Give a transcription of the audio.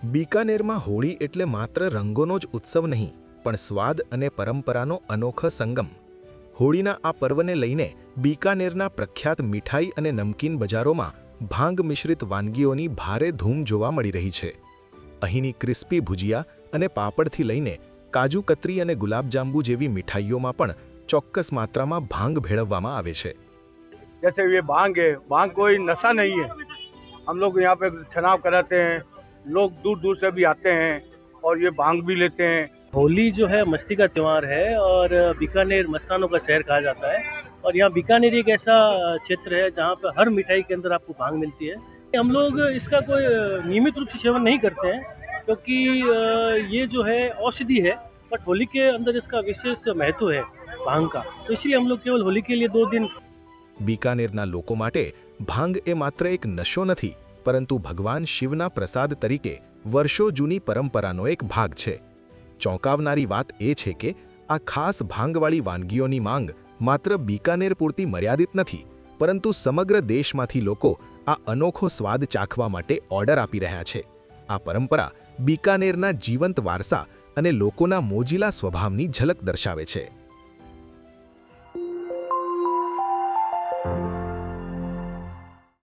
બીકાનેરમાં હોળી એટલે માત્ર રંગોનો જ ઉત્સવ નહીં, પણ સ્વાદ અને પરંપરાનો અનોખો સંગમ. હોળીના આ પર્વને લઈને બીકાનેરના પ્રખ્યાત મીઠાઈ અને નમકીન બજારોમાં ભાંગ મિશ્રિત વાનગીઓની ભારે ધૂમ જોવા મળી રહી છે. અહીંની ક્રિસ્પી ભુજિયા અને પાપડથી લઈને કાજુ કતરી અને ગુલાબજાંબુ જેવી મીઠાઈઓમાં પણ ચોક્કસ માત્રામાં ભાંગ ભેળવવામાં આવે છે. जैसे ये भांग है, भांग कोई नशा नहीं है. हम लोग यहाँ पे चुनाव कराते हैं, लोग दूर दूर से भी आते हैं और ये भांग भी लेते हैं. होली जो है मस्ती का त्यौहार है और बीकानेर मस्तानों का शहर कहा जाता है और यहाँ बीकानेर एक ऐसा क्षेत्र है जहाँ पर हर मिठाई के अंदर आपको भांग मिलती है. हम लोग इसका कोई नियमित रूप से सेवन नहीं करते हैं क्योंकि ये जो है औषधि है, बट होली के अंदर इसका विशेष महत्व है भांग का, तो इसलिए हम लोग केवल होली के लिए 2 दिन. બીકાનેરના લોકો માટે ભાંગ એ માત્ર એક નશો નથી, પરંતુ ભગવાન શિવના પ્રસાદ તરીકે વર્ષો જૂની પરંપરાનો એક ભાગ છે. ચોંકાવનારી વાત એ છે કે આ ખાસ ભાંગવાળી વાનગીઓની માંગ માત્ર બીકાનેર પૂરતી મર્યાદિત નથી, પરંતુ સમગ્ર દેશમાંથી લોકો આ અનોખો સ્વાદ ચાખવા માટે ઓર્ડર આપી રહ્યા છે. આ પરંપરા બીકાનેરના જીવંત વારસા અને લોકોના મોજીલા સ્વભાવની ઝલક દર્શાવે છે.